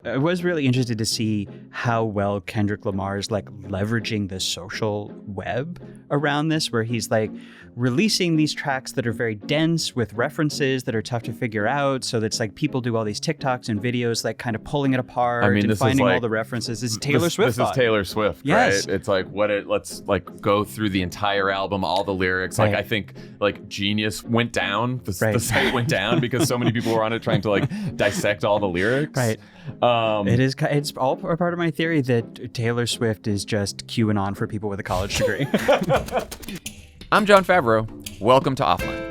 I was really interested to see how well Kendrick Lamar is like leveraging the social web around this, where he's like releasing these tracks that are very dense with references that are tough to figure out. So that's like people do all these TikToks and videos, like kind of pulling it apart and finding all the references. It's Taylor Swift. This is Taylor Swift, yes. Right? It's like let's like go through the entire album, all the lyrics. Like I think like Genius went down, the site went down because so many people were on it trying to like dissect all the lyrics. Right. It's all part of my theory that Taylor Swift is just QAnon for people with a college degree. I'm Jon Favreau. Welcome to Offline.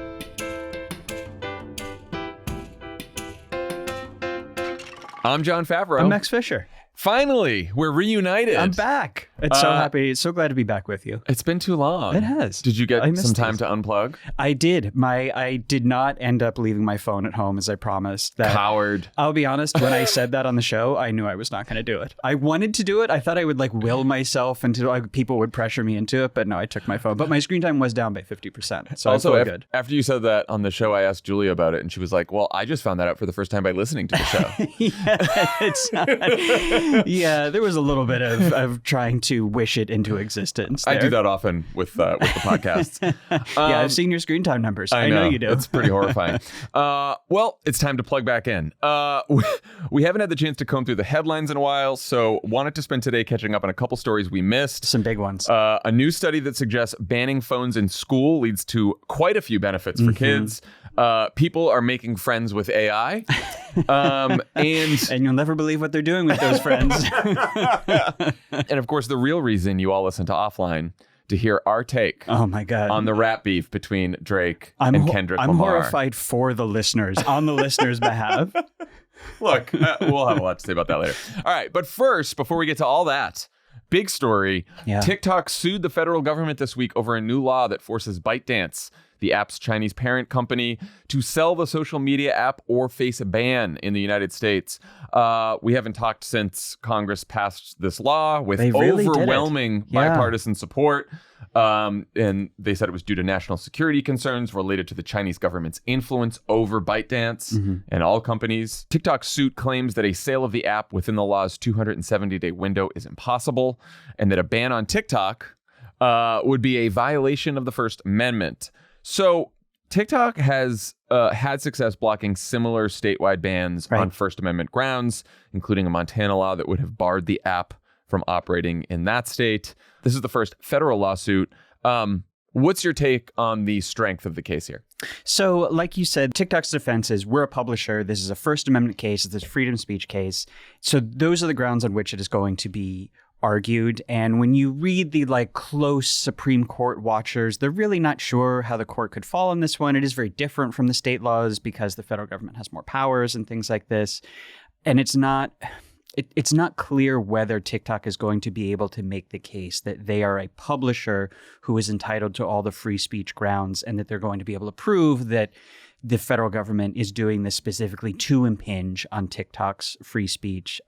I'm Jon Favreau. I'm Max Fisher. Finally, we're reunited. I'm back. It's so happy. So glad to be back with you. It's been too long. It has. Did you get some time to unplug? I did. I did not end up leaving my phone at home as I promised. Coward. I'll be honest. When I said that on the show, I knew I was not going to do it. I wanted to do it. I thought I would like will myself into like people would pressure me into it, but no, I took my phone. But my screen time was down by 50%. So also, I feel good. After you said that on the show, I asked Julia about it, and she was like, "Well, I just found that out for the first time by listening to the show." It's not. Yeah, there was a little bit of trying to wish it into existence there. I do that often with the podcasts. Yeah, I've seen your screen time numbers. I know you do. It's pretty horrifying. Well, it's time to plug back in. We haven't had the chance to comb through the headlines in a while, so wanted to spend today catching up on a couple stories we missed. Some big ones. A new study that suggests banning phones in school leads to quite a few benefits for kids. People are making friends with AI. And you'll never believe what they're doing with those friends. And of course, the real reason you all listen to Offline to hear our take on the rap beef between Drake and Kendrick Lamar. I'm horrified for the listeners, on the listeners' behalf. Look, we'll have a lot to say about that later. All right, but first, before we get to all that, big story. Yeah. TikTok sued the federal government this week over a new law that forces ByteDance, the app's Chinese parent company, to sell the social media app or face a ban in the United States. We haven't talked since Congress passed this law with overwhelming bipartisan support. And they said it was due to national security concerns related to the Chinese government's influence over ByteDance and all companies. TikTok's suit claims that a sale of the app within the law's 270-day window is impossible, and that a ban on TikTok would be a violation of the First Amendment. So TikTok has had success blocking similar statewide bans on First Amendment grounds, including a Montana law that would have barred the app from operating in that state. This is the first federal lawsuit. What's your take on the strength of the case here? So, like you said, TikTok's defense is we're a publisher. This is a First Amendment case. It's a freedom of speech case. So those are the grounds on which it is going to be argued. And when you read the like close Supreme Court watchers, they're really not sure how the court could fall on this one. It is very different from the state laws because the federal government has more powers and things like this. And it's not clear whether TikTok is going to be able to make the case that they are a publisher who is entitled to all the free speech grounds, and that they're going to be able to prove that the federal government is doing this specifically to impinge on TikTok's free speech.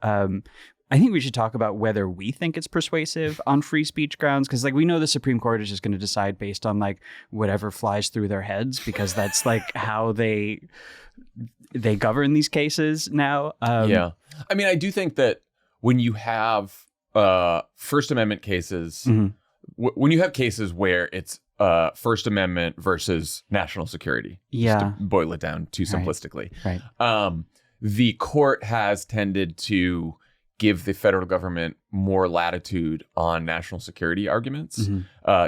I think we should talk about whether we think it's persuasive on free speech grounds, because like we know the Supreme Court is just going to decide based on like whatever flies through their heads, because that's like how they govern these cases now. Yeah. I mean, I do think that when you have First Amendment cases, when you have cases where it's First Amendment versus national security, just to boil it down too simplistically, the court has tended to give the federal government more latitude on national security arguments,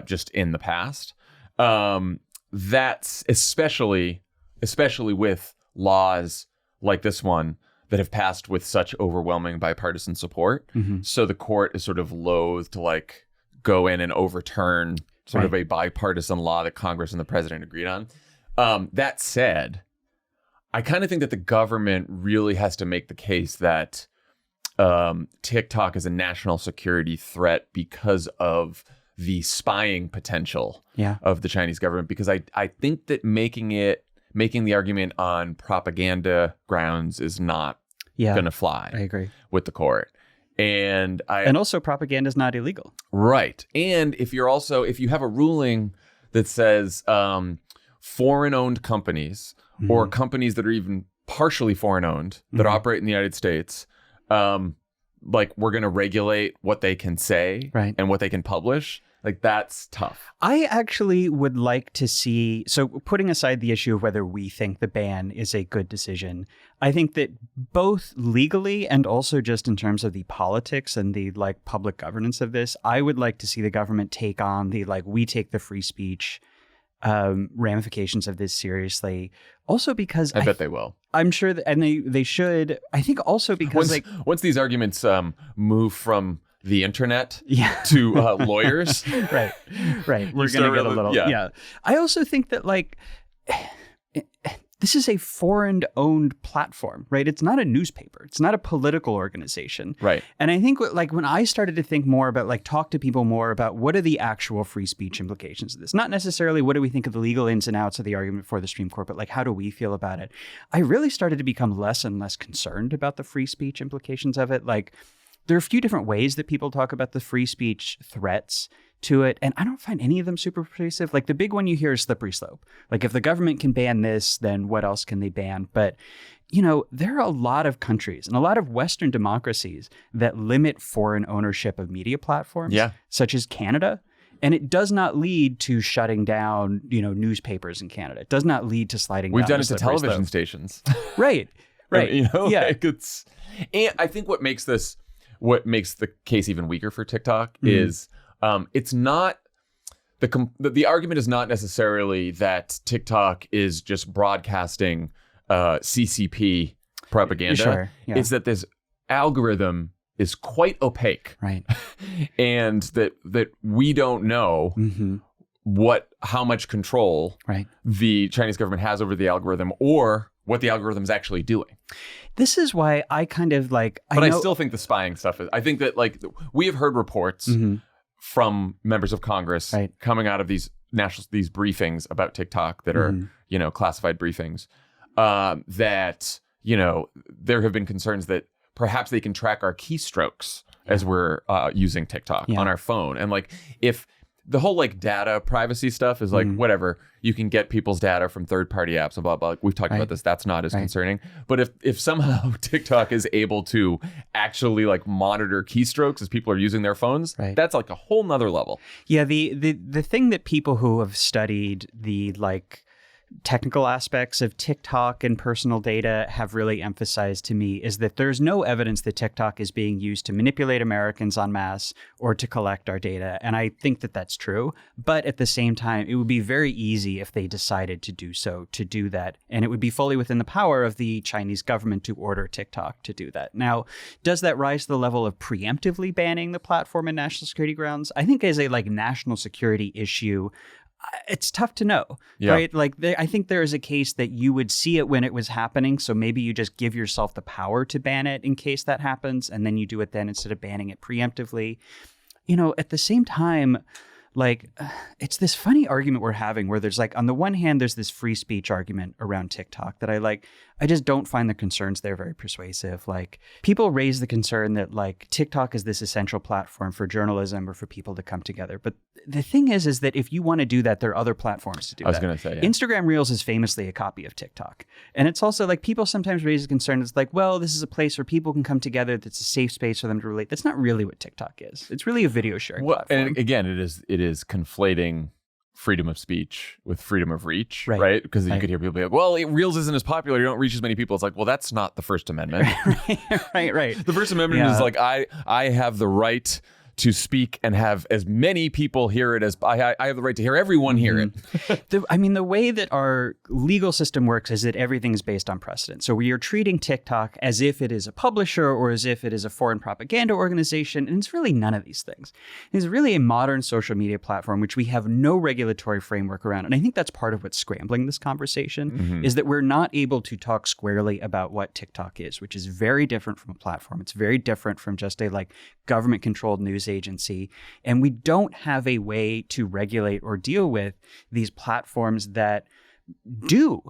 just in the past. That's especially with laws like this one that have passed with such overwhelming bipartisan support. So the court is sort of loath to like go in and overturn sort of a bipartisan law that Congress and the president agreed on. That said, I kind of think that the government really has to make the case that TikTok is a national security threat because of the spying potential of the Chinese government. Because I think that making the argument on propaganda grounds is not going to fly. I agree with the court. And also propaganda is not illegal. Right. And if you have a ruling that says foreign owned companies or companies that are even partially foreign owned that operate in the United States like we're going to regulate what they can say and what they can publish. Like, that's tough. I actually would like to see, so putting aside the issue of whether we think the ban is a good decision, I think that both legally and also just in terms of the politics and the like public governance of this, I would like to see the government take on the like, we take the free speech ramifications of this seriously. Also because I bet they will. I'm sure that, and they should. I think also because once these arguments move from the internet to lawyers, right. We're gonna get a little. Yeah. I also think that like this is a foreign-owned platform, right? It's not a newspaper. It's not a political organization, right? And I think like when I started to think more about like talk to people more about what are the actual free speech implications of this, not necessarily what do we think of the legal ins and outs of the argument for the Supreme Court, but like how do we feel about it? I really started to become less and less concerned about the free speech implications of it. Like there are a few different ways that people talk about the free speech threats to it, and I don't find any of them super persuasive. Like the big one you hear is slippery slope. Like if the government can ban this, then what else can they ban? But, you know, there are a lot of countries and a lot of Western democracies that limit foreign ownership of media platforms, such as Canada. And it does not lead to shutting down, you know, newspapers in Canada. It does not lead to sliding We've down done it to television stations. Right. You know, like it's, and I think what makes the case even weaker for TikTok is it's not the argument is not necessarily that TikTok is just broadcasting CCP propaganda. Sure, yeah. It's that this algorithm is quite opaque, right? And that we don't know how much control the Chinese government has over the algorithm or what the algorithm is actually doing. This is why I kind of like. I still think the spying stuff is. I think that like we have heard reports from members of Congress coming out of these briefings about TikTok that are classified briefings that there have been concerns that perhaps they can track our keystrokes as we're using TikTok on our phone, and like if the whole like data privacy stuff is like whatever, you can get people's data from third-party apps and blah blah. We've talked about this. That's not as concerning. But if somehow TikTok is able to actually like monitor keystrokes as people are using their phones, that's like a whole nother level. Yeah, the thing that people who have studied the like technical aspects of TikTok and personal data have really emphasized to me is that there's no evidence that TikTok is being used to manipulate Americans en masse or to collect our data. And I think that that's true. But at the same time, it would be very easy if they decided to do that. And it would be fully within the power of the Chinese government to order TikTok to do that. Now, does that rise to the level of preemptively banning the platform in national security grounds? I think as a like national security issue, it's tough to know, right? Like, I think there is a case that you would see it when it was happening. So maybe you just give yourself the power to ban it in case that happens. And then you do it then instead of banning it preemptively. You know, at the same time, like, it's this funny argument we're having where there's like, on the one hand, there's this free speech argument around TikTok that I just don't find the concerns there very persuasive. Like people raise the concern that like TikTok is this essential platform for journalism or for people to come together. But the thing is that if you want to do that, there are other platforms to do that. I was going to say, Instagram Reels is famously a copy of TikTok. And it's also like people sometimes raise the concern. It's like, well, this is a place where people can come together. That's a safe space for them to relate. That's not really what TikTok is. It's really a video sharing platform. And again, it is conflating freedom of speech with freedom of reach, right? Because you could hear people be like, well, Reels isn't as popular. You don't reach as many people. It's like, well, that's not the First Amendment. right. The First Amendment is like, I have the right to speak and have as many people hear it as I have the right to hear everyone hear it. The way that our legal system works is that everything's based on precedent. So we are treating TikTok as if it is a publisher or as if it is a foreign propaganda organization. And it's really none of these things. It's really a modern social media platform, which we have no regulatory framework around. And I think that's part of what's scrambling this conversation is that we're not able to talk squarely about what TikTok is, which is very different from a platform. It's very different from just a like government-controlled news agency. And we don't have a way to regulate or deal with these platforms that do,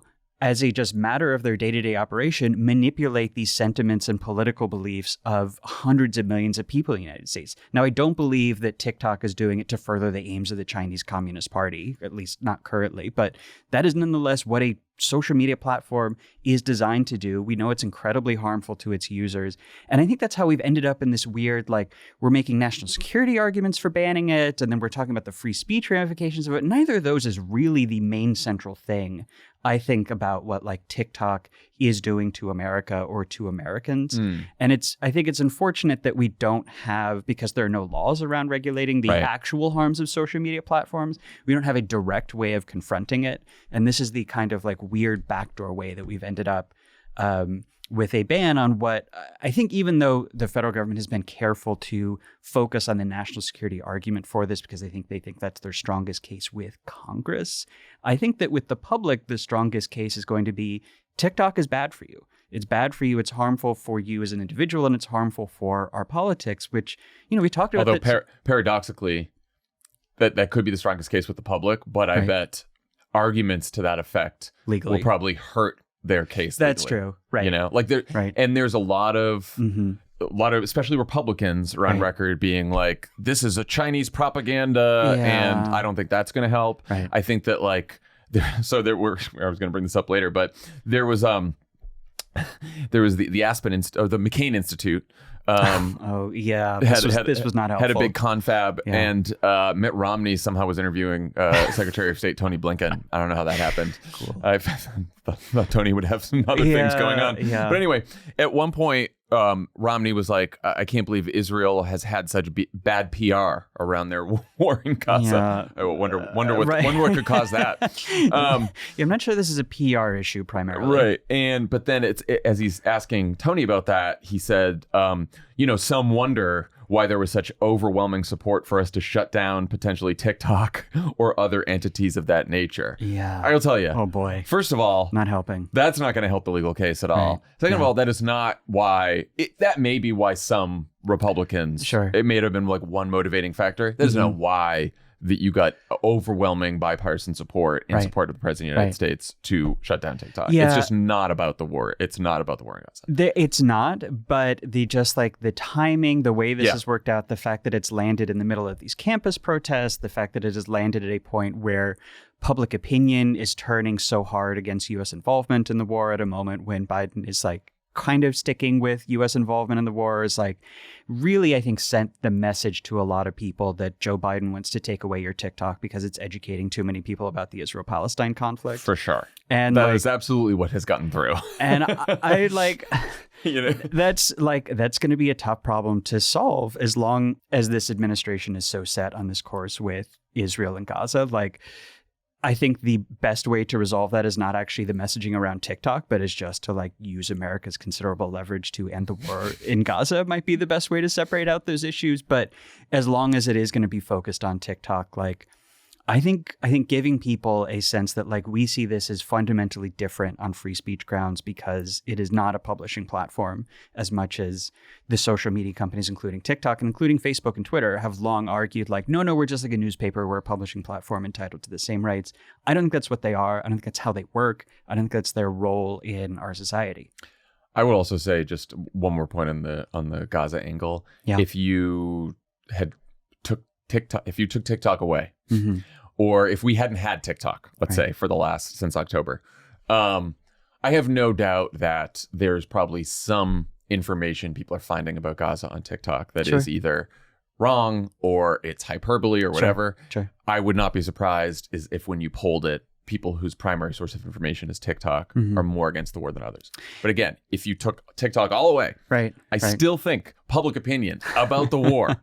as a just matter of their day-to-day operation, manipulate these sentiments and political beliefs of hundreds of millions of people in the United States. Now, I don't believe that TikTok is doing it to further the aims of the Chinese Communist Party, at least not currently, but that is nonetheless what a social media platform is designed to do. We know it's incredibly harmful to its users. And I think that's how we've ended up in this weird, like, we're making national security arguments for banning it, and then we're talking about the free speech ramifications of it. Neither of those is really the main central thing, I think, about what like TikTok is doing to America or to Americans. And I think it's unfortunate that we don't have, because there are no laws around regulating the actual harms of social media platforms, we don't have a direct way of confronting it. And this is the kind of like weird backdoor way that we've ended up with a ban on what I think, even though the federal government has been careful to focus on the national security argument for this because they think that's their strongest case with Congress, I think that with the public, the strongest case is going to be TikTok is bad for you. It's bad for you. It's harmful for you as an individual, and it's harmful for our politics, which, you know, we talked about. Although paradoxically, that could be the strongest case with the public, but I bet arguments to that effect legally will probably hurt their case. That's legally, true. Right. You know, like and there's a lot of especially Republicans are on record being like, this is a Chinese propaganda, and I don't think that's going to help. Right. I think that like, I was going to bring this up later, but there was the Aspen or the McCain Institute. This was not helpful. Had a big confab, and Mitt Romney somehow was interviewing Secretary of State Tony Blinken. I don't know how that happened. Cool. I thought Tony would have some other things going on. Yeah. But anyway, at one point, Romney was like, "I can't believe Israel has had such bad PR around their war in Gaza. I wonder what could cause that." I'm not sure this is a PR issue primarily. Right, but then as he's asking Tony about that, he said, some wonder why there was such overwhelming support for us to shut down potentially TikTok or other entities of that nature. Yeah. I'll tell you. Oh, boy. First of all, not helping. That's not going to help the legal case at all. Second of all, that is not why. That may be why some Republicans. Sure. It may have been like one motivating factor. That is not why that you got overwhelming bipartisan support in support of the president of the United States to shut down TikTok. Yeah. It's just not about the war. It's not about the war in Gaza. It's not, but the timing, the way this has worked out, the fact that it's landed in the middle of these campus protests, the fact that it has landed at a point where public opinion is turning so hard against U.S. involvement in the war at a moment when Biden is like kind of sticking with U.S. involvement in the war is like really, I think, sent the message to a lot of people that Joe Biden wants to take away your TikTok because it's educating too many people about the Israel-Palestine conflict. For sure. And that is absolutely what has gotten through. And I like, that's going to be a tough problem to solve as long as this administration is so set on this course with Israel and Gaza. Like, I think the best way to resolve that is not actually the messaging around TikTok, but is just to like use America's considerable leverage to end the war in Gaza might be the best way to separate out those issues. But as long as it is going to be focused on TikTok, like I think giving people a sense that like we see this as fundamentally different on free speech grounds because it is not a publishing platform as much as the social media companies, including TikTok and including Facebook and Twitter, have long argued like, no, we're just like a newspaper. We're a publishing platform entitled to the same rights. I don't think that's what they are. I don't think that's how they work. I don't think that's their role in our society. I would also say just one more point on the Gaza angle. Yeah. If you took TikTok away, or if we hadn't had TikTok, let's say since October, I have no doubt that there's probably some information people are finding about Gaza on TikTok that is either wrong or it's hyperbole or whatever. Sure. I would not be surprised if when you polled it, people whose primary source of information is TikTok are more against the war than others. But again, if you took TikTok all away, I still think public opinion about the war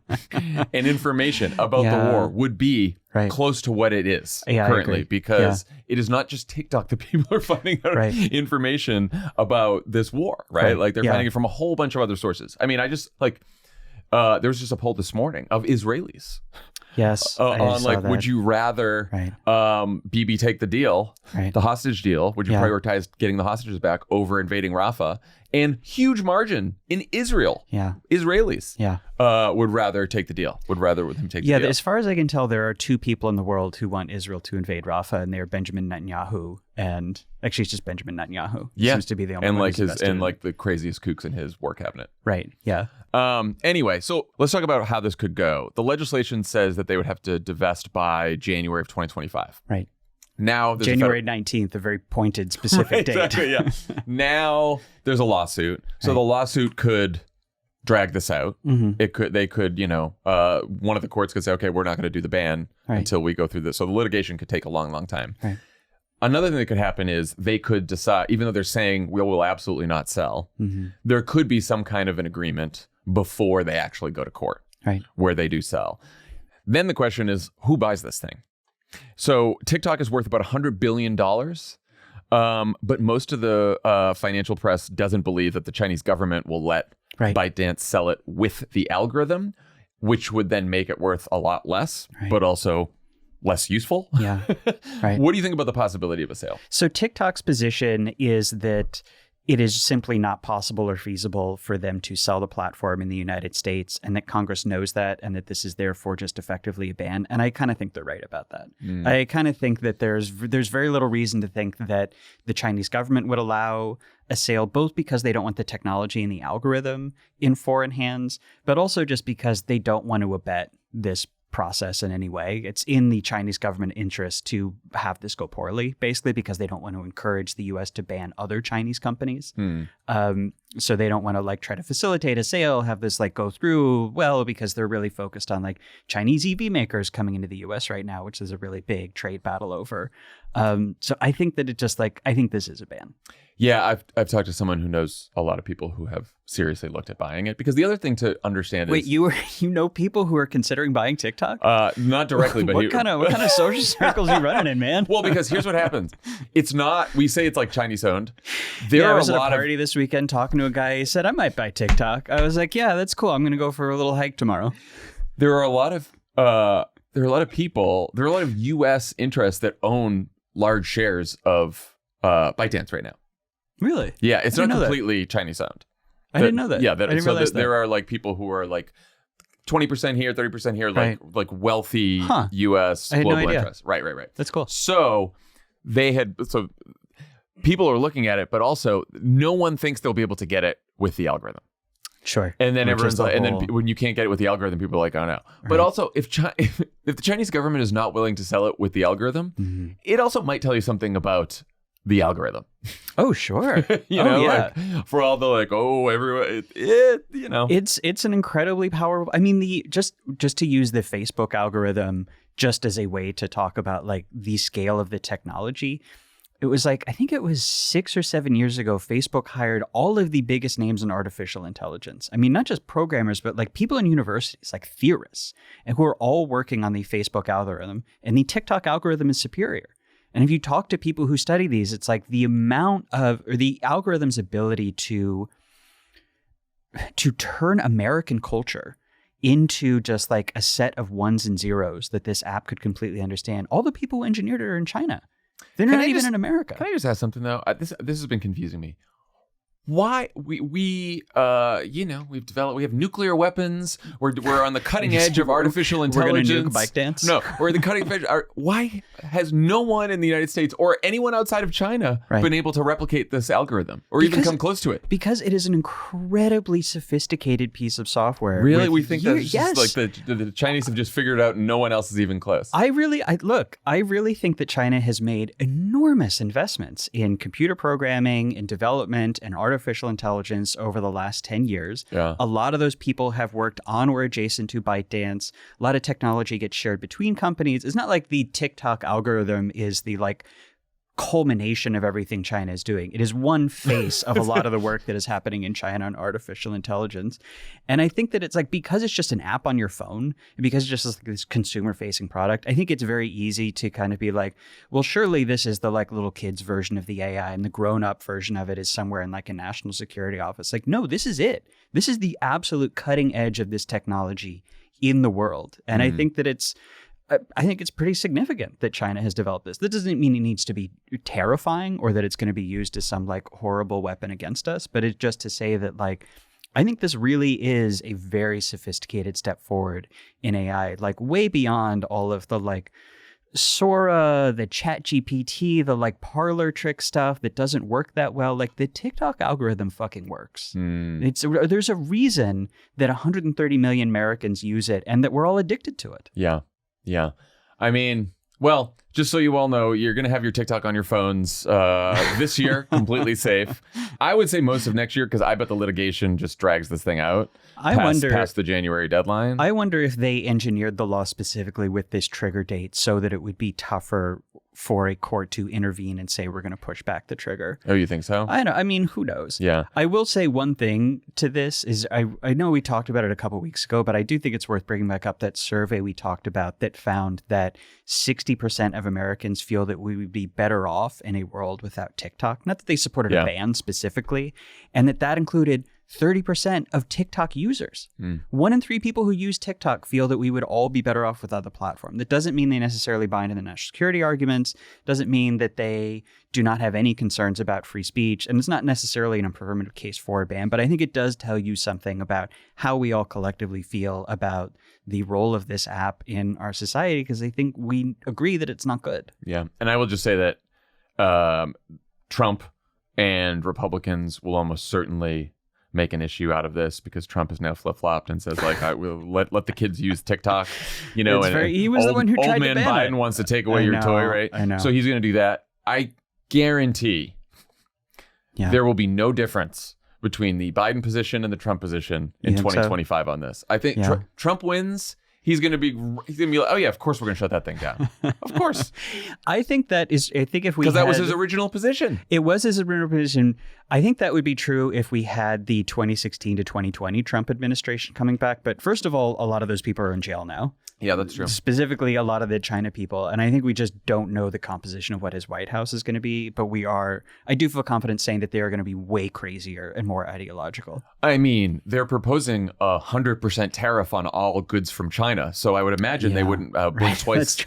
and information about the war would be close to what it is currently, because it is not just TikTok that people are finding out information about this war, right? Like they're finding it from a whole bunch of other sources. I mean, I just like, there was just a poll this morning of Israelis. Yes. On like, would you rather Bibi take the deal, the hostage deal? Would you prioritize getting the hostages back over invading Rafah? And huge margin in Israel. Yeah. Israelis would rather take the deal, would rather with him take the deal. Yeah, as far as I can tell, there are two people in the world who want Israel to invade Rafah, and they are Benjamin Netanyahu and actually it's just Benjamin Netanyahu. Yeah. Seems to be the only one like the craziest kooks in his war cabinet. Right. Yeah. Anyway, so let's talk about how this could go. The legislation says that they would have to divest by January of 2025. Right. Now there's January 19th, a very pointed, specific date. Exactly, yeah. Now there's a lawsuit. So the lawsuit could drag this out. They could, one of the courts could say, okay, we're not going to do the ban until we go through this. So the litigation could take a long, long time. Right. Another thing that could happen is they could decide, even though they're saying we will absolutely not sell, there could be some kind of an agreement before they actually go to court, where they do sell. Then the question is, who buys this thing? So TikTok is worth about $100 billion. But most of the financial press doesn't believe that the Chinese government will let ByteDance sell it with the algorithm, which would then make it worth a lot less, but also less useful. Yeah. Right. What do you think about the possibility of a sale? So TikTok's position is that it is simply not possible or feasible for them to sell the platform in the United States, and that Congress knows that, and that this is therefore just effectively a ban. And I kind of think they're right about that. I kind of think that there's very little reason to think that the Chinese government would allow a sale, both because they don't want the technology and the algorithm in foreign hands, but also just because they don't want to abet this process in any way. It's in the Chinese government interest to have this go poorly, basically because they don't want to encourage the U.S. to ban other Chinese companies. So they don't want to try to facilitate a sale, have this go through well, because they're really focused on Chinese EV makers coming into the U.S. right now, which is a really big trade battle over. So I think that I think this is a ban. Yeah, I've talked to someone who knows a lot of people who have seriously looked at buying it, because the other thing to understand is... Wait, you know people who are considering buying TikTok? Not directly, but... What kind of social circles are you running in, man? Well, because here's what happens. It's not... We say it's Chinese owned. I was at a party this weekend talking to a guy. He said, I might buy TikTok. I was like, yeah, that's cool. I'm going to go for a little hike tomorrow. There are a lot of people, there are a lot of U.S. interests that own large shares of ByteDance right now. Really? Yeah, it's not completely Chinese owned. I didn't know that. Yeah, I didn't realize that. There are people who are 20% here, 30% here, like wealthy U.S. global interests. Right. That's cool. So people are looking at it, but also no one thinks they'll be able to get it with the algorithm. Sure. And then everyone's and then when you can't get it with the algorithm, people are like, oh no. Right. But also, if the Chinese government is not willing to sell it with the algorithm, it also might tell you something about the algorithm. Oh, sure. For all the everyone, it's an incredibly powerful. I mean, just to use the Facebook algorithm just as a way to talk about the scale of the technology. It was I think it was 6 or 7 years ago, Facebook hired all of the biggest names in artificial intelligence. I mean, not just programmers, but people in universities, theorists, and who are all working on the Facebook algorithm. And the TikTok algorithm is superior. And if you talk to people who study these, it's the amount of, or the algorithm's ability to turn American culture into just a set of ones and zeros that this app could completely understand. All the people who engineered it are in China. They're not even in America. Can I just ask something though? This has been confusing me. Why we've developed, we have nuclear weapons. We're on the cutting edge of artificial intelligence. We're gonna nuke ByteDance. No, we're the cutting edge. Why has no one in the United States or anyone outside of China been able to replicate this algorithm or even come close to it? Because it is an incredibly sophisticated piece of software. Really, we think that's just the Chinese have just figured it out and no one else is even close. I really think that China has made enormous investments in computer programming, in development, and artificial intelligence over the last 10 years. Yeah. A lot of those people have worked on or adjacent to ByteDance. A lot of technology gets shared between companies. It's not like the TikTok algorithm is the culmination of everything China is doing. It is one face of a lot of the work that is happening in China on artificial intelligence. And I think that it's because it's just an app on your phone, and because it's just this consumer facing product, I think it's very easy to kind of be well, surely this is the little kids version of the AI, and the grown up version of it is somewhere in a national security office. No, this is it. This is the absolute cutting edge of this technology in the world. And I think that it's pretty significant that China has developed this. That doesn't mean it needs to be terrifying or that it's going to be used as some horrible weapon against us, but it's just to say that I think this really is a very sophisticated step forward in AI, way beyond all of the Sora, the ChatGPT, the parlor trick stuff that doesn't work that well. The TikTok algorithm fucking works. There's a reason that 130 million Americans use it and that we're all addicted to it. Yeah. I mean, well, just so you all know, you're going to have your TikTok on your phones this year, completely safe. I would say most of next year, because I bet the litigation just drags this thing out past the January deadline. I wonder if they engineered the law specifically with this trigger date so that it would be tougher for a court to intervene and say, we're going to push back the trigger. Oh, you think so? I know. I mean, who knows? Yeah. I will say one thing to this is I know we talked about it a couple of weeks ago, but I do think it's worth bringing back up that survey we talked about that found that 60% of Americans feel that we would be better off in a world without TikTok. Not that they supported a ban specifically, and that included 30% of TikTok users. 1 in 3 people who use TikTok feel that we would all be better off without the platform. That doesn't mean they necessarily buy into the national security arguments, doesn't mean that they do not have any concerns about free speech, and it's not necessarily an affirmative case for a ban, but I think it does tell you something about how we all collectively feel about the role of this app in our society, because I think we agree that it's not good. Yeah, and I will just say that Trump and Republicans will almost certainly make an issue out of this, because Trump has now flip-flopped and says, like, I will let the kids use TikTok, you know, he was the one who tried to ban it. Old man Biden wants to take away your toy, right? I know. So he's going to do that. I guarantee there will be no difference between the Biden position and the Trump position in 2025 on this. I think Trump wins. He's gonna be like, oh yeah, of course we're gonna shut that thing down. Of course. I think if we, because that was his original position. It was his original position. I think that would be true if we had the 2016 to 2020 Trump administration coming back. But first of all, a lot of those people are in jail now. Yeah, that's true. Specifically, a lot of the China people. And I think we just don't know the composition of what his White House is going to be. But I do feel confident saying that they are going to be way crazier and more ideological. I mean, they're proposing 100% tariff on all goods from China. So I would imagine they wouldn't blink twice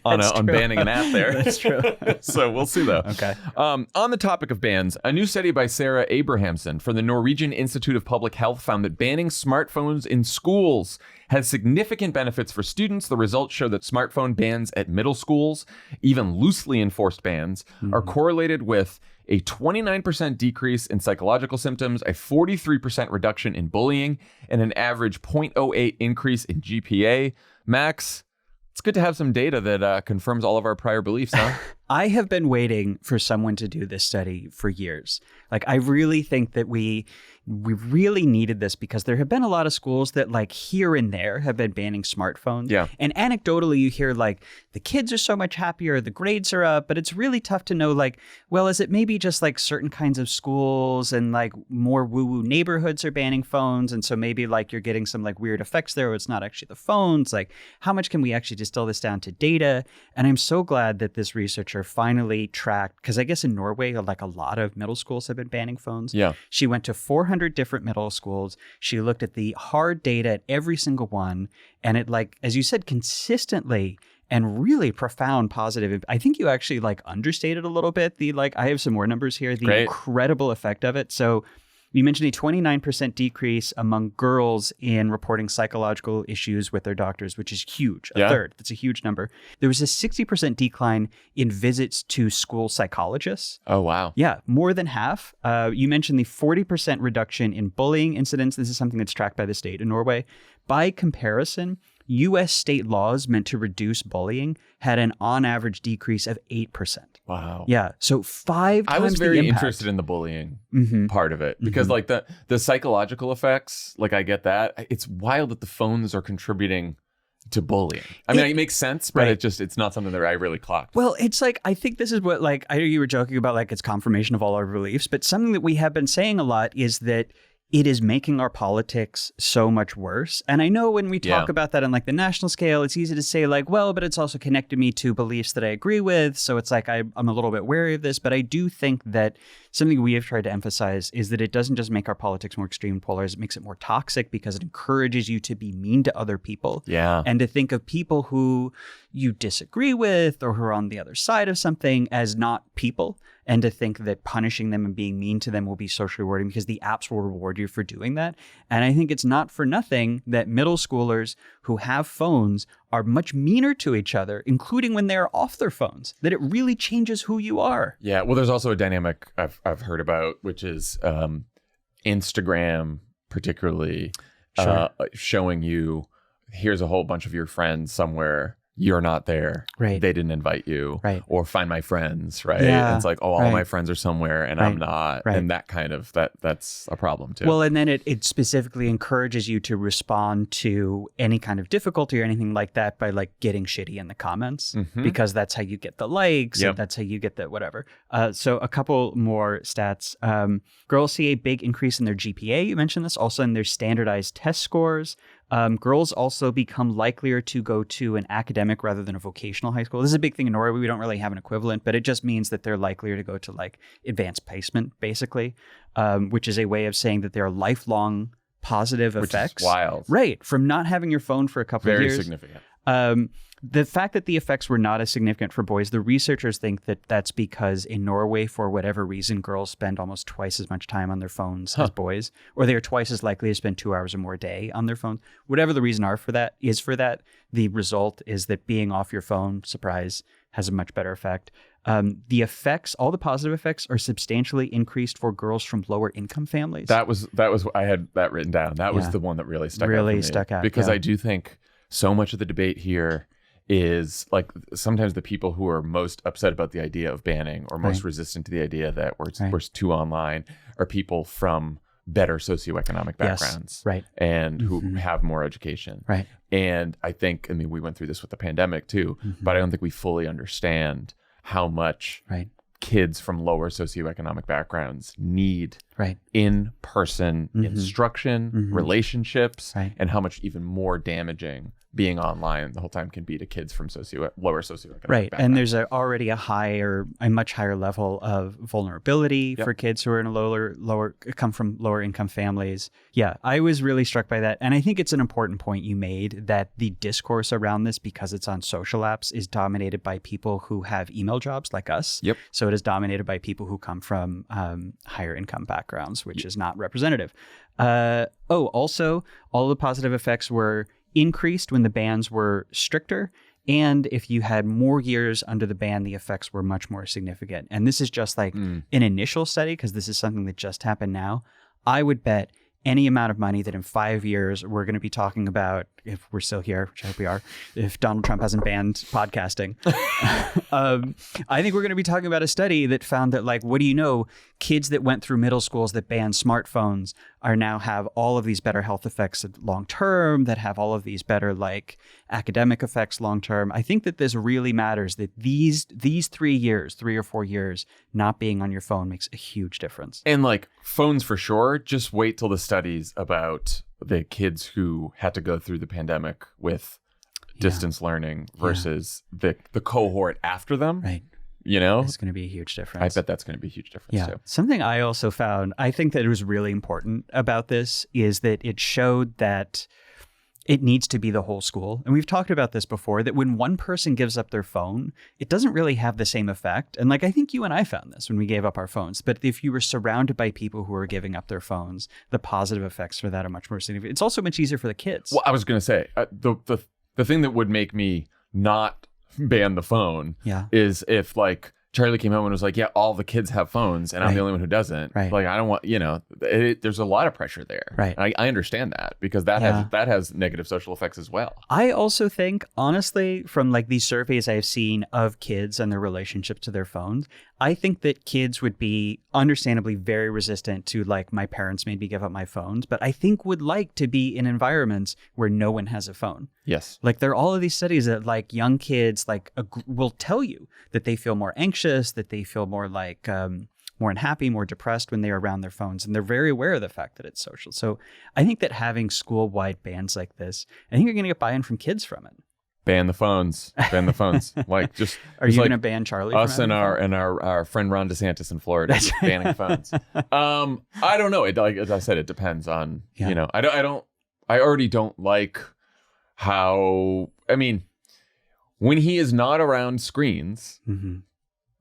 on banning an app there. That's true. So we'll see, though. Okay. On the topic of bans, a new study by Sarah Abrahamson from the Norwegian Institute of Public Health found that banning smartphones in schools has significant benefits for students. The results show that smartphone bans at middle schools, even loosely enforced bans, are correlated with a 29% decrease in psychological symptoms, a 43% reduction in bullying, and an average 0.08 increase in GPA. Max, it's good to have some data that confirms all of our prior beliefs, huh? I have been waiting for someone to do this study for years. Like, I really think that we really needed this, because there have been a lot of schools that, like, here and there have been banning smartphones. Yeah. And anecdotally, you hear, like, the kids are so much happier, the grades are up, but it's really tough to know, like, well, is it maybe just like certain kinds of schools and like more woo-woo neighborhoods are banning phones, and so maybe like you're getting some like weird effects there where it's not actually the phones. Like, how much can we actually distill this down to data? And I'm so glad that this researcher finally tracked, because I guess in Norway, like, a lot of middle schools have been banning phones. Yeah. She went to 400 different middle schools. She looked at the hard data at every single one, and it, like, as you said, consistently and really profound positive. I think you actually like understated a little bit the, like, I have some more numbers here, the incredible effect of it. So you mentioned a 29% decrease among girls in reporting psychological issues with their doctors, which is huge. A third. That's a huge number. There was a 60% decline in visits to school psychologists. Oh, wow. Yeah, more than half. You mentioned the 40% reduction in bullying incidents. This is something that's tracked by the state in Norway. By comparison, U.S. state laws meant to reduce bullying had an on average decrease of 8%. Wow. Yeah. So 5 times the impact. I was very interested in the bullying part of it, because like the psychological effects, like, I get that. It's wild that the phones are contributing to bullying. I mean, it makes sense, but it's not something that I really clocked. Well, it's like, I think this is what, like, I know you were joking about, like, it's confirmation of all our beliefs, but something that we have been saying a lot is that it is making our politics so much worse. And I know when we talk about that on, like, the national scale, it's easy to say, like, well, but it's also connected me to beliefs that I agree with. So it's like, I'm a little bit wary of this. But I do think that something we have tried to emphasize is that it doesn't just make our politics more extreme and polarized. It makes it more toxic, because it encourages you to be mean to other people. Yeah. And to think of people who you disagree with or who are on the other side of something as not people. And to think that punishing them and being mean to them will be socially rewarding, because the apps will reward you for doing that. And I think it's not for nothing that middle schoolers who have phones are much meaner to each other, including when they're off their phones, that it really changes who you are. Yeah. Well, there's also a dynamic I've heard about, which is Instagram, particularly showing you, here's a whole bunch of your friends somewhere you're not there. Right. They didn't invite you. Right. Or find my friends, right? Yeah. And it's like, oh, all my friends are somewhere and I'm not. Right. And that kind of, that's a problem too. Well, and then it specifically encourages you to respond to any kind of difficulty or anything like that by like getting shitty in the comments, because that's how you get the likes and that's how you get the whatever. So a couple more stats. Girls see a big increase in their GPA. You mentioned this, also in their standardized test scores. Girls also become likelier to go to an academic rather than a vocational high school. This is a big thing in Norway. We don't really have an equivalent, but it just means that they're likelier to go to like advanced placement, basically, which is a way of saying that there are lifelong positive effects. Which is wild. Right. From not having your phone for a couple of years. Very significant. The fact that the effects were not as significant for boys, the researchers think that that's because in Norway, for whatever reason, girls spend almost twice as much time on their phones as boys, or they are twice as likely to spend 2 hours or more a day on their phones. Whatever the reason for that, the result is that being off your phone, surprise, has a much better effect. The effects, all the positive effects, are substantially increased for girls from lower income families. That was I had that written down. That was the one that really stuck out. Because I do think so much of the debate here is like sometimes the people who are most upset about the idea of banning or most resistant to the idea that we're too online are people from better socioeconomic backgrounds, and who have more education. And I think, we went through this with the pandemic too, but I don't think we fully understand how much kids from lower socioeconomic backgrounds need in-person instruction, relationships, and how much even more damaging being online the whole time can be to kids from lower socioeconomic backgrounds. And there's already a much higher level of vulnerability for kids who are in come from lower income families. Yeah, I was really struck by that. And I think it's an important point you made, that the discourse around this, because it's on social apps, is dominated by people who have email jobs like us. So it is dominated by people who come from higher income backgrounds, which is not representative. Also, all the positive effects were increased when the bans were stricter. And if you had more years under the ban, the effects were much more significant. And this is just like an initial study, because this is something that just happened now. I would bet any amount of money that in 5 years we're going to be talking about, if we're still here, which I hope we are, if Donald Trump hasn't banned podcasting, I think we're going to be talking about a study that found that, like, what do you know, kids that went through middle schools that banned smartphones are now have all of these better health effects long term, that have all of these better like academic effects long term. I think that this really matters, that these 3 or 4 years not being on your phone makes a huge difference. And like phones for sure, just wait till the studies about the kids who had to go through the pandemic with distance learning versus the cohort after them. It's going to be a huge difference. I bet that's going to be a huge difference too. Something I also found, I think that it was really important about this, is that it showed that it needs to be the whole school. And we've talked about this before, that when one person gives up their phone, it doesn't really have the same effect. And like, I think you and I found this when we gave up our phones. But if you were surrounded by people who are giving up their phones, the positive effects for that are much more significant. It's also much easier for the kids. Well, I was going to say, the thing that would make me not ban the phone is if like Charlie came home and was like, yeah, all the kids have phones and I'm the only one who doesn't. Like, I don't want, there's a lot of pressure there. I understand that, because that has negative social effects as well. I also think, honestly, from like these surveys I've seen of kids and their relationship to their phones, I think that kids would be understandably very resistant to, like, my parents made me give up my phones, but I think would like to be in environments where no one has a phone. Yes. Like, there are all of these studies that like young kids like will tell you that they feel more anxious, that they feel more like more unhappy, more depressed when they are around their phones. And they're very aware of the fact that it's social. So I think that having school-wide bans like this, I think you're going to get buy-in from kids from it. Ban the phones. Ban the phones. Like, just are you going to ban Charlie? Us and our friend Ron DeSantis in Florida banning phones. I don't know. It, like as I said, it depends on I already don't like how. I mean, when he is not around screens,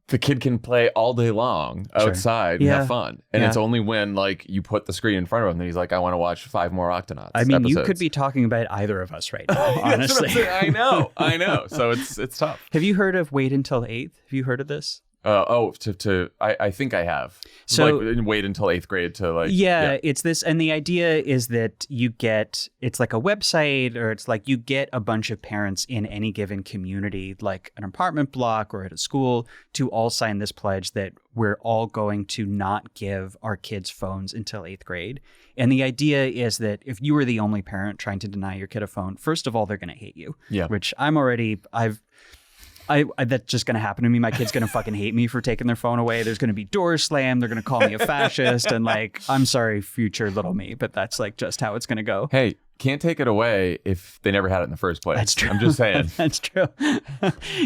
the kid can play all day long outside and have fun. And it's only when like you put the screen in front of him that he's like, I want to watch 5 more Octonauts. I mean, episodes. You could be talking about either of us right now, honestly. I know. So it's tough. Have you heard of Wait Until 8th? Have you heard of this? I think I have. So like, wait until 8th grade to like. Yeah, it's this, and the idea is that it's like a website, or it's like you get a bunch of parents in any given community, like an apartment block or at a school, to all sign this pledge that we're all going to not give our kids phones until 8th grade. And the idea is that if you were the only parent trying to deny your kid a phone, first of all, they're going to hate you. Yeah. Which that's just going to happen to me. My kid's going to fucking hate me for taking their phone away. There's going to be doors slammed. They're going to call me a fascist. And like, I'm sorry, future little me, but that's like just how it's going to go. Hey, can't take it away if they never had it in the first place. That's true. I'm just saying. That's true.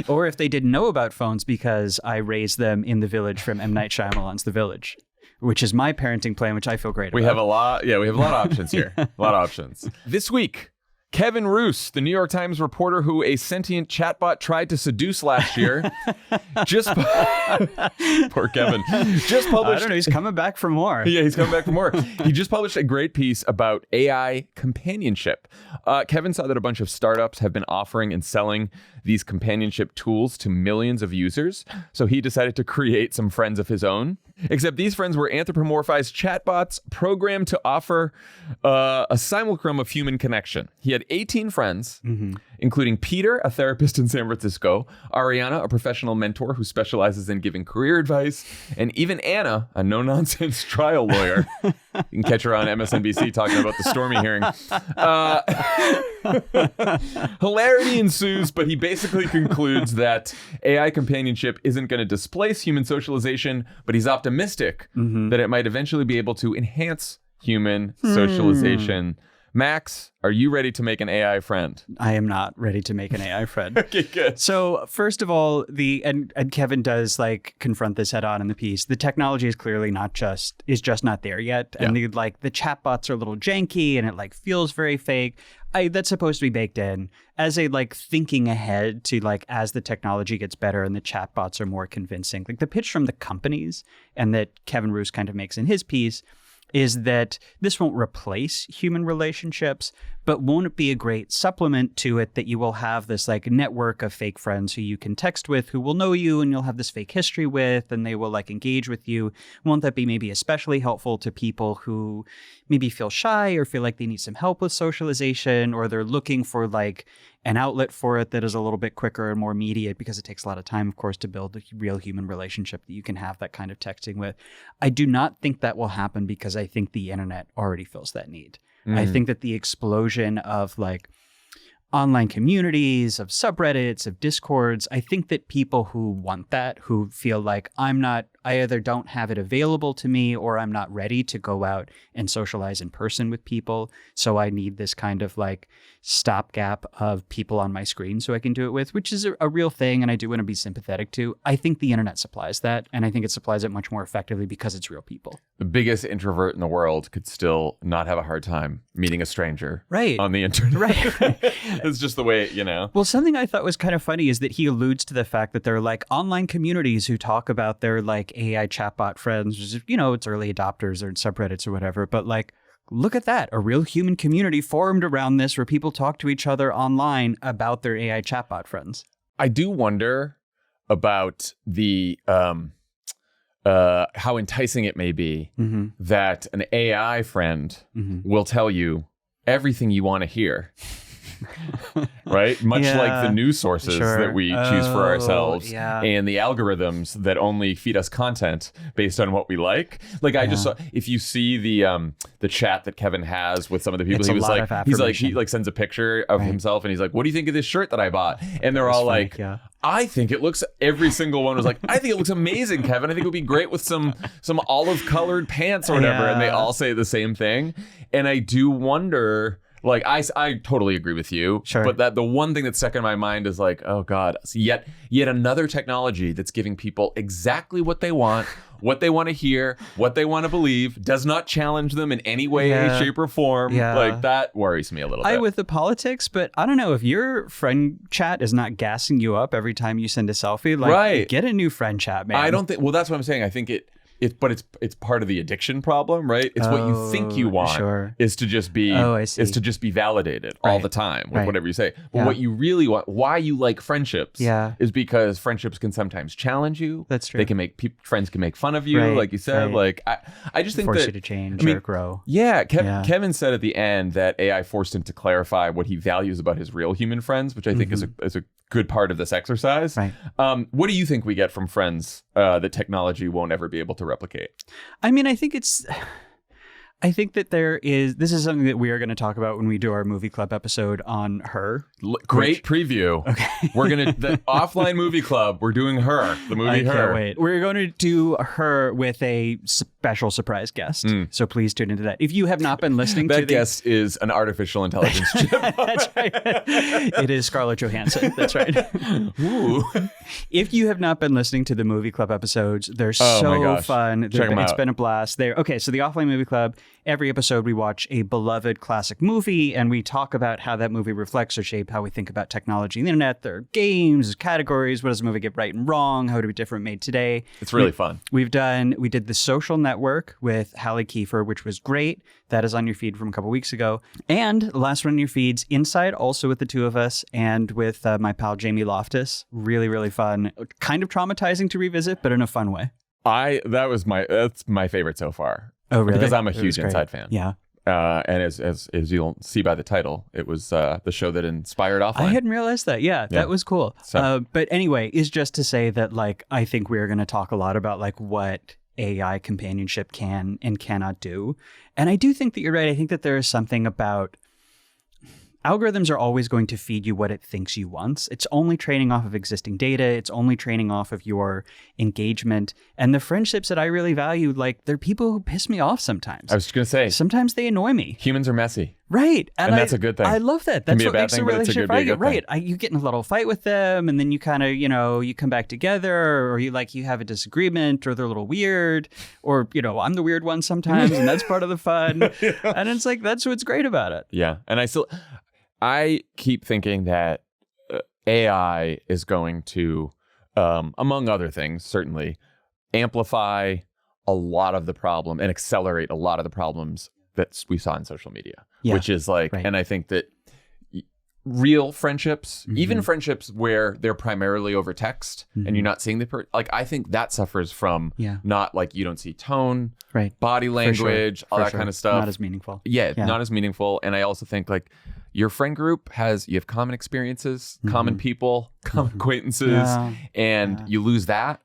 Or if they didn't know about phones because I raised them in The Village from M. Night Shyamalan's The Village, which is my parenting plan, which I feel great about. We have a lot of options here. A lot of options. This week, Kevin Roose, the New York Times reporter who a sentient chatbot tried to seduce last year, poor Kevin, just published. I don't know. He's coming back for more. Yeah, he's coming back for more. He just published a great piece about AI companionship. Kevin saw that a bunch of startups have been offering and selling these companionship tools to millions of users, so he decided to create some friends of his own. Except these friends were anthropomorphized chatbots programmed to offer a simulacrum of human connection. He had 18 friends, including Peter, a therapist in San Francisco, Ariana, a professional mentor who specializes in giving career advice, and even Anna, a no-nonsense trial lawyer. You can catch her on MSNBC talking about the Stormy hearing. Hilarity ensues, but he basically concludes that AI companionship isn't going to displace human socialization, but he's optimistic that it might eventually be able to enhance human socialization. Max, are you ready to make an AI friend? I am not ready to make an AI friend. Okay, good. So first of all, and Kevin does like confront this head on in the piece. The technology is clearly just not there yet. And the chatbots are a little janky and it like feels very fake. That's supposed to be baked in as a like thinking ahead to like as the technology gets better and the chatbots are more convincing. Like the pitch from the companies and that Kevin Roose kind of makes in his piece is that this won't replace human relationships, but won't it be a great supplement to it that you will have this like network of fake friends who you can text with, who will know you and you'll have this fake history with, and they will like engage with you. Won't that be maybe especially helpful to people who maybe feel shy or feel like they need some help with socialization, or they're looking for like an outlet for it that is a little bit quicker and more immediate, because it takes a lot of time, of course, to build a real human relationship that you can have that kind of texting with. I do not think that will happen because I think the internet already fills that need. I think that the explosion of like online communities, of subreddits, of discords, I think that people who want that, who feel like I either don't have it available to me or I'm not ready to go out and socialize in person with people. So I need this kind of like stopgap of people on my screen so I can do it with, which is a real thing. And I do want to be sympathetic to. I think the internet supplies that. And I think it supplies it much more effectively because it's real people. The biggest introvert in the world could still not have a hard time meeting a stranger on the internet. Right. It's just the way, Well, something I thought was kind of funny is that he alludes to the fact that there are like online communities who talk about their like AI chatbot friends, which is, it's early adopters or subreddits or whatever. But like, look at that. A real human community formed around this where people talk to each other online about their AI chatbot friends. I do wonder about the how enticing it may be that an AI friend will tell you everything you want to hear. Right? Much like the news sources that we choose for ourselves and the algorithms that only feed us content based on what we like. Like I just saw, if you see the chat that Kevin has with some of the people, he sends a picture of himself and he's like, what do you think of this shirt that I bought? And they're all like, I think it looks, every single one was like, I think it looks amazing, Kevin. I think it would be great with some olive colored pants or whatever. And they all say the same thing. And I do wonder, like, I totally agree with you. Sure. But that the one thing that's stuck in my mind is like, oh God, yet another technology that's giving people exactly what they want to hear, what they want to believe, does not challenge them in any way, shape, or form. Like, that worries me a little bit. With the politics, but I don't know, if your friend chat is not gassing you up every time you send a selfie, like, get a new friend chat, man. I don't think, well, that's what I'm saying. I think it's part of the addiction problem, right? It's what you think you want is to just be validated all the time with whatever you say. But what you really want, why you like friendships, is because friendships can sometimes challenge you. That's true. They can make friends can make fun of you, like you said. Like I just think force that you to change or grow. Yeah, Kevin said at the end that AI forced him to clarify what he values about his real human friends, which I think is a good part of this exercise. Right. What do you think we get from friends that technology won't ever be able to replicate? I mean, I think that this is something that we are going to talk about when we do our movie club episode on Her. Great preview. Okay. We're going to, the offline movie club, we're doing Her, the movie Her. I can't wait. We're going to do Her with a special surprise guest. So please tune into that. If you have not been listening to that guest is an artificial intelligence chip. That's right. It is Scarlett Johansson. That's right. Ooh. If you have not been listening to the movie club episodes, they're so fun. Check them out. It's been a blast. Okay, so the offline movie club, every episode we watch a beloved classic movie and we talk about how that movie reflects or shapes how we think about technology and the internet. There are games, categories. What does a movie get right and wrong? How would it be different made today? It's really fun. We did The Social Network with Hallie Kiefer, which was great. That is on your feed from a couple weeks ago. And the last one on your feeds, Inside, also with the two of us and with my pal Jamie Loftus. Really, really fun. Kind of traumatizing to revisit, but in a fun way. That's my favorite so far. Oh, really? Because I'm a huge Inside fan. Yeah. And as you'll see by the title, it was the show that inspired Offline. I hadn't realized that. Yeah, that was cool. So. But anyway, is just to say that like I think we're going to talk a lot about like what AI companionship can and cannot do. And I do think that you're right. I think that there is something about algorithms are always going to feed you what it thinks you want. It's only training off of existing data. It's only training off of your engagement. And the friendships that I really value, like, they're people who piss me off sometimes. I was just going to say. Sometimes they annoy me. Humans are messy. Right. And that's a good thing. I love that. That's what makes a relationship valuable. Right. You get in a little fight with them and then you kind of, you come back together or you have a disagreement or they're a little weird or, I'm the weird one sometimes and that's part of the fun. And it's like, that's what's great about it. Yeah. And I keep thinking that AI is going to, among other things, certainly amplify a lot of the problem and accelerate a lot of the problems that we saw in social media, which is like, and I think that real friendships, even friendships where they're primarily over text and you're not seeing I think that suffers from not like you don't see tone, body language, all that kind of stuff. Not as meaningful. Yeah, not as meaningful. And I also think like your friend group you have common experiences, common people, common acquaintances, and you lose that,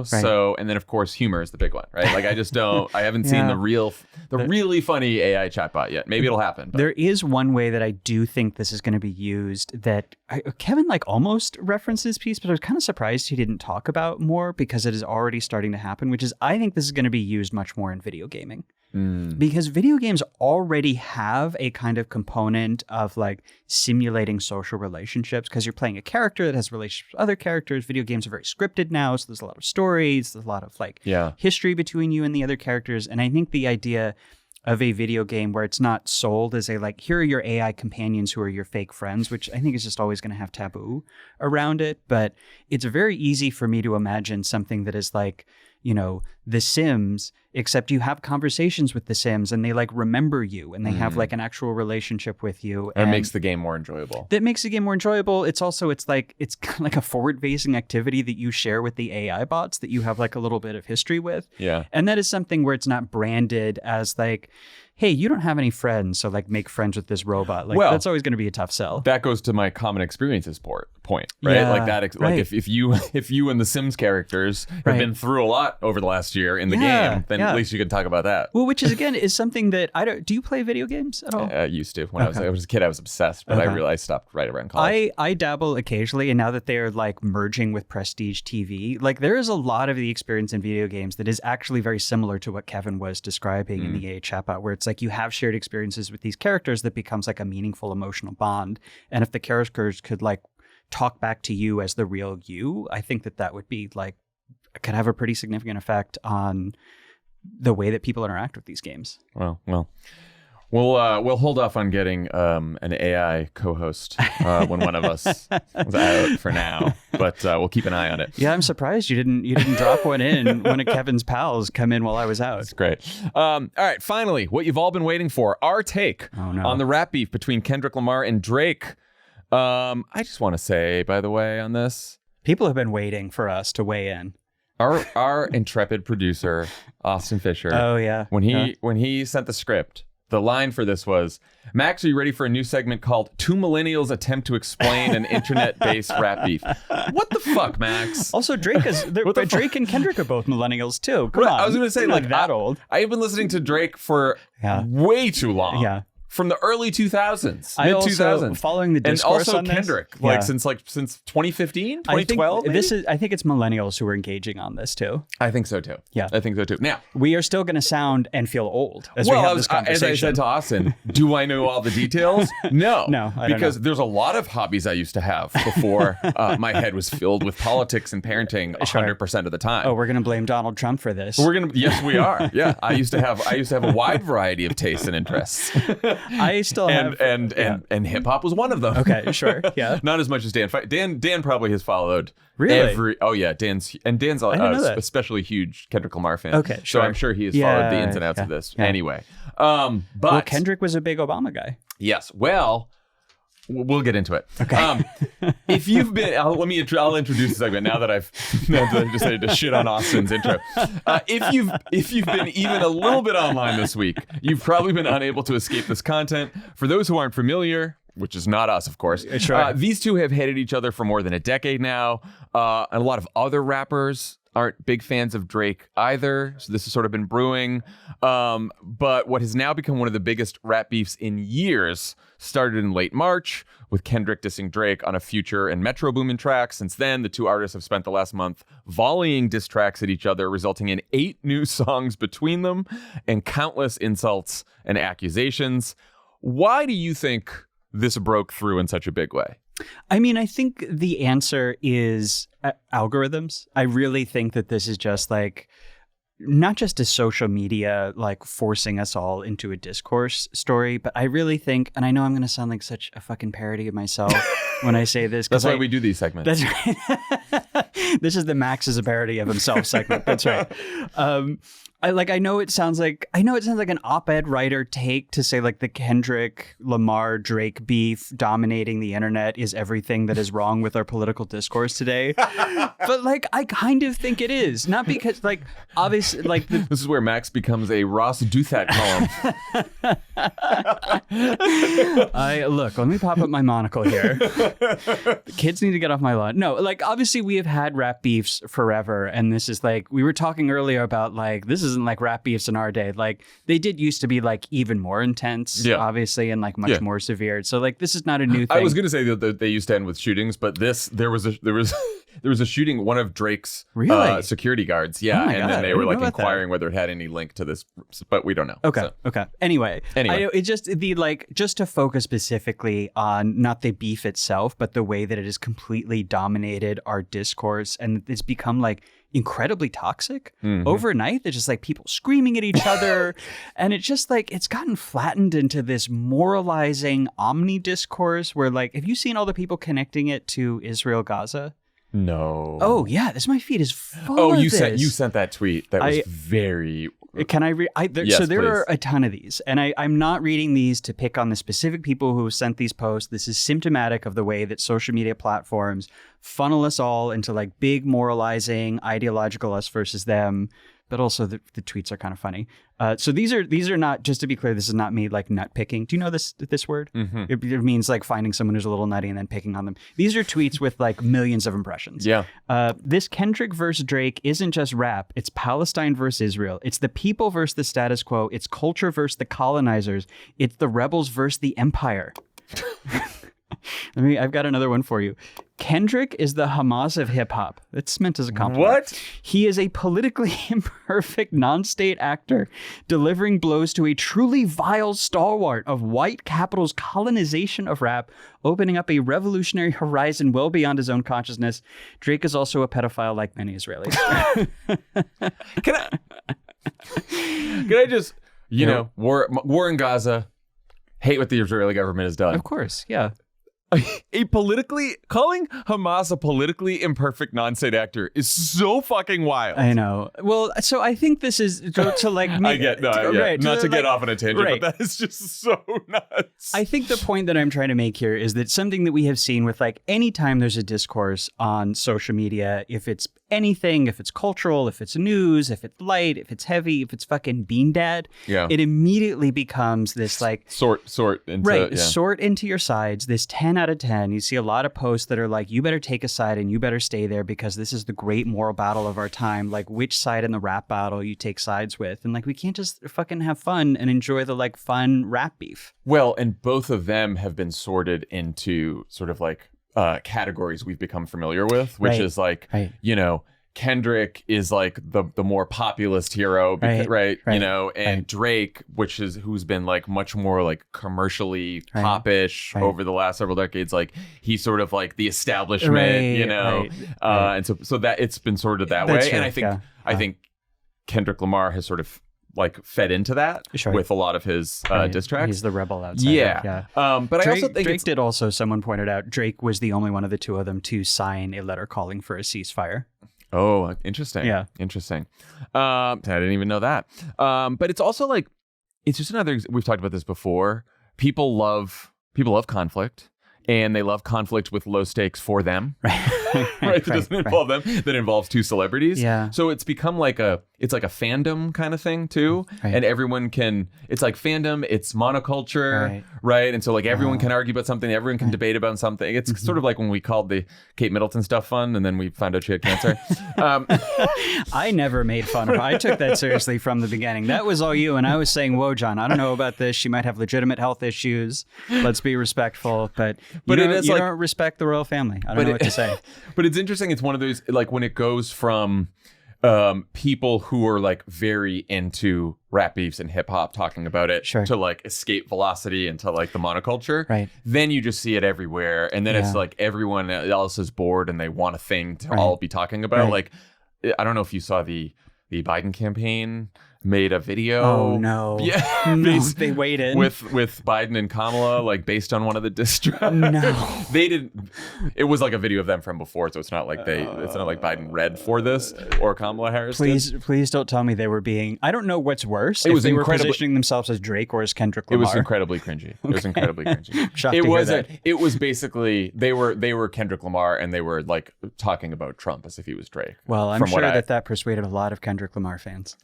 So, and then of course humor is the big one, right? Like I haven't seen the really funny AI chatbot yet. Maybe it'll happen. But. There is one way that I do think this is going to be used that Kevin almost referenced this piece, but I was kind of surprised he didn't talk about more because it is already starting to happen, which is I think this is going to be used much more in video gaming. Because video games already have a kind of component of like simulating social relationships because you're playing a character that has relationships with other characters. Video games are very scripted now, so there's a lot of stories, there's a lot of history between you and the other characters. And I think the idea of a video game where it's not sold as here are your AI companions who are your fake friends, which I think is just always going to have taboo around it. But it's very easy for me to imagine something that is like, The Sims, except you have conversations with The Sims and they remember you and they have an actual relationship with you. And it makes the game more enjoyable. That makes the game more enjoyable. It's also, it's kind of like a forward-facing activity that you share with the AI bots that you have a little bit of history with. Yeah. And that is something where it's not branded as hey, you don't have any friends, so make friends with this robot. That's always going to be a tough sell. That goes to my common experiences point, right? Yeah, if you and the Sims characters have been through a lot over the last year in the game, then at least you can talk about that. Well, which is again is something that do you play video games at all? I used to. When I was a kid, I was obsessed, but I realized I stopped right around college. I dabble occasionally, and now that they're merging with prestige TV, there is a lot of the experience in video games that is actually very similar to what Kevin was describing in the AI chatbot, where it's you have shared experiences with these characters that becomes a meaningful emotional bond. And if the characters could talk back to you as the real you, I think that would be could have a pretty significant effect on the way that people interact with these games. Well, We'll hold off on getting an AI co-host when one of us is out for now, but we'll keep an eye on it. Yeah, I'm surprised you didn't drop one in. One of Kevin's pals come in while I was out. That's great. All right, finally, what you've all been waiting for: our take on the rap beef between Kendrick Lamar and Drake. I just want to say, by the way, on this, people have been waiting for us to weigh in. Our intrepid producer, Austin Fisher. Oh yeah, when he sent the script. The line for this was, Max, are you ready for a new segment called Two Millennials Attempt to Explain an Internet-Based Rap Beef? What the fuck, Max? Also, Drake and Kendrick are both millennials, too. Come on. I was going to say, like that old. I've been listening to Drake for way too long. Yeah. From the early 2000s, mid 2000s, following the discourse and also on this, Kendrick, since 2015, 2012. I think it's millennials who are engaging on this too. I think so too. Yeah, I think so too. Now we are still going to sound and feel old as we have this conversation. As I said to Austin, do I know all the details? No, I don't know. There's a lot of hobbies I used to have before my head was filled with politics and parenting 100% of the time. Oh, we're going to blame Donald Trump for this. Yes, we are. Yeah, I used to have a wide variety of tastes and interests. I still have, and hip hop was one of them. Okay, sure, yeah. Not as much as Dan. Dan probably has followed really. Dan's especially huge Kendrick Lamar fan. Okay, sure. So I'm sure he has followed the ins and outs of this. Yeah. Anyway, but Kendrick was a big Obama guy. Yes. Well, we'll get into it. Okay. If you've been, I'll introduce the segment now that I've decided to shit on Austin's intro. If you've been even a little bit online this week, you've probably been unable to escape this content. For those who aren't familiar, which is not us, of course, these two have hated each other for more than a decade now. And a lot of other rappers aren't big fans of Drake either. So this has sort of been brewing. But what has now become one of the biggest rap beefs in years started in late March with Kendrick dissing Drake on a Future and Metro Boomin track. Since then, the two artists have spent the last month volleying diss tracks at each other, resulting in 8 new songs between them and countless insults and accusations. Why do you think this broke through in such a big way? I mean, I think the answer is algorithms. I really think that this is just like not just a social media like forcing us all into a discourse story, but I really think, and I know I'm going to sound like such a fucking parody of myself when I say this. That's why we do these segments. That's right. This is the Max is a parody of himself segment. That's right. I know it sounds like an op-ed writer take to say like the Kendrick Lamar Drake beef dominating the internet is everything that is wrong with our political discourse today. But like I kind of think it is, not because like obviously like this is where Max becomes a Ross Douthat column. Let me pop up my monocle here. The kids need to get off my lawn. No, like obviously we have had rap beefs forever, and this is like we were talking earlier about like this isn't like rap beefs in our day. Like they did used to be like even more intense, obviously, and like much more severe. So like this is not a new thing. I was going to say that they used to end with shootings, but there was a shooting, one of Drake's security guards. Yeah, and then they were like inquiring whether it had any link to this, but we don't know. Okay. Anyway. It just to focus specifically on not the beef itself, but the way that it has completely dominated our discourse, and it's become like incredibly toxic overnight. There's just like people screaming at each other, and it's just like it's gotten flattened into this moralizing omni discourse where like, have you seen all the people connecting it to Israel-Gaza? No. Oh yeah, my feed is full of this. You sent that tweet. That was very. Can I read? Yes, so there please. are a ton of these, and I'm not reading these to pick on the specific people who sent these posts. This is symptomatic of the way that social media platforms funnel us all into like big moralizing, ideological us versus them. But also the tweets are kind of funny. So these are not, just to be clear, this is not me like nut picking. Do you know this word? Mm-hmm. It means like finding someone who's a little nutty and then picking on them. These are tweets with like millions of impressions. Yeah. This Kendrick versus Drake isn't just rap. It's Palestine versus Israel. It's the people versus the status quo. It's culture versus the colonizers. It's the rebels versus the empire. I've got another one for you. Kendrick is the Hamas of hip hop. It's meant as a compliment. What? He is a politically imperfect non-state actor delivering blows to a truly vile stalwart of white capital's colonization of rap, opening up a revolutionary horizon well beyond his own consciousness. Drake is also a pedophile like many Israelis. Can I just, war in Gaza. hate what the Israeli government has done. Of course, yeah. Calling Hamas a politically imperfect non-state actor is so fucking wild. I know. Well, so I think this is to like I get not to get off on a tangent, but that is just so nuts. I think the point that I'm trying to make here is that something that we have seen with like anytime there's a discourse on social media, if it's anything, if it's cultural, if it's news, if it's light, if it's heavy, if it's fucking Bean Dad, it immediately becomes this like sort into your sides, this 10 out of 10. You see a lot of posts that are like, you better take a side and you better stay there because this is the great moral battle of our time. Like which side in the rap battle you take sides with. And like, we can't just fucking have fun and enjoy the like fun rap beef. Well, and both of them have been sorted into sort of like categories we've become familiar with, which is like, you know, Kendrick is like the more populist hero, because, you know, and Drake, who's been like much more like commercially popish over the last several decades, like he's sort of like the establishment, you know, and so that it's been sorted that way. True. And I think Kendrick Lamar has sort of like fed into that with a lot of his diss tracks. He's the rebel outsider. Yeah. But Drake, I also think Drake did also, someone pointed out, Drake was the only one of the two of them to sign a letter calling for a ceasefire. Oh, interesting. Yeah. Interesting. I didn't even know that. But it's also like, it's just another, we've talked about this before. People love conflict, and they love conflict with low stakes for them. That doesn't involve them, that involves two celebrities. Yeah. So it's become like it's like a fandom kind of thing too. And everyone it's like fandom, it's monoculture, right? And so like everyone can argue about something, everyone can debate about something. It's sort of like when we called the Kate Middleton stuff fun and then we found out she had cancer. I never made fun of her. I took that seriously from the beginning. That was all you. And I was saying, whoa, John, I don't know about this. She might have legitimate health issues. Let's be respectful. But you don't respect the royal family. I don't know what to say. But it's interesting. It's one of those, like when it goes from people who are like very into rap beefs and hip hop talking about it to like escape velocity and to like the monoculture. Then you just see it everywhere. And then it's like everyone else is bored and they want a thing to all be talking about. Like, I don't know if you saw the Biden campaign made a video. Oh no! Yeah, no, they waited with Biden and Kamala, like based on one of the diss tracks. No, they didn't. It was like a video of them from before, so it's not like it's not like Biden read for this or Kamala Harris. Please don't tell me they were being. I don't know what's worse. They were positioning themselves as Drake or as Kendrick Lamar. It was incredibly cringy. It was incredibly cringy. It was basically they were Kendrick Lamar and they were like talking about Trump as if he was Drake. Well, I'm sure that persuaded a lot of Kendrick Lamar fans.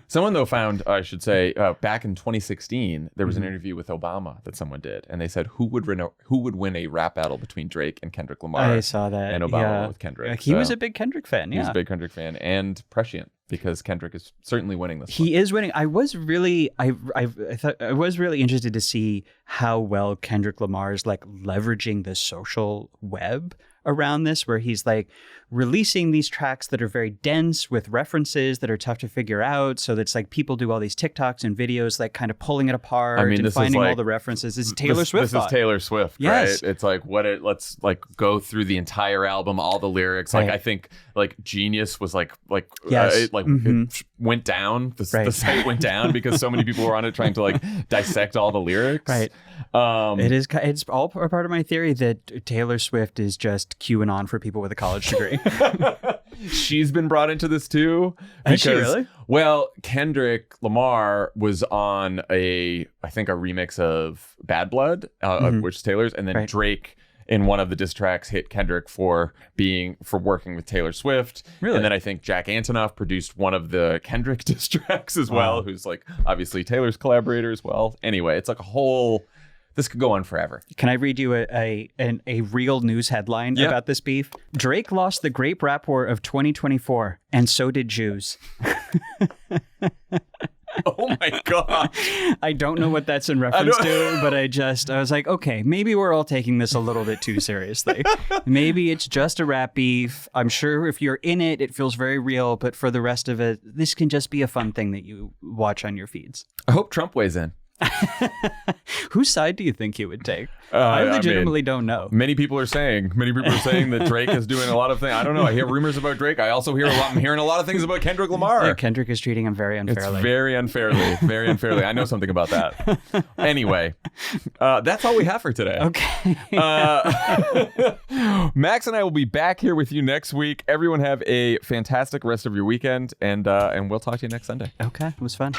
Someone though found, I should say, back in 2016, there was an interview with Obama that someone did, and they said who would win a rap battle between Drake and Kendrick Lamar. I saw that, and Obama with Kendrick. He was a big Kendrick fan. He was a big Kendrick fan and prescient because Kendrick is certainly winning this. He is winning. I was really, I was really interested to see how well Kendrick Lamar is like leveraging the social web around this, where he's like releasing these tracks that are very dense with references that are tough to figure out. So that's like people do all these TikToks and videos, like kind of pulling it apart and finding all the references. This is Taylor Swift. This is Taylor Swift, yes. Right? It's like let's like go through the entire album, all the lyrics. Like I think like Genius was it went down. The site went down because so many people were on it trying to like dissect all the lyrics. Right. It's all part of my theory that Taylor Swift is just QAnon for people with a college degree. She's been brought into this too. Is she really? Well, Kendrick Lamar was on I think a remix of Bad Blood, which is Taylor's, and then Drake in one of the diss tracks hit Kendrick for working with Taylor Swift. Really? And then I think Jack Antonoff produced one of the Kendrick diss tracks as well, who's like obviously Taylor's collaborator as well. Anyway, it's like a whole. This could go on forever. Can I read you a real news headline about this beef? Drake lost the grape rap war of 2024, and so did Jews. Oh my God. I don't know what that's in reference to, but I was like, okay, maybe we're all taking this a little bit too seriously. Maybe it's just a rap beef. I'm sure if you're in it, it feels very real, but for the rest of it, this can just be a fun thing that you watch on your feeds. I hope Trump weighs in. Whose side do you think he would take? I legitimately don't know. Many people are saying that Drake is doing a lot of things. I don't know. I hear rumors about Drake. I also I'm hearing a lot of things about Kendrick Lamar. Yeah, Kendrick is treating him very unfairly. It's very unfairly. Very unfairly. I know something about that. Anyway, that's all we have for today. Okay. Max and I will be back here with you next week. Everyone have a fantastic rest of your weekend, and we'll talk to you next Sunday. Okay. It was fun.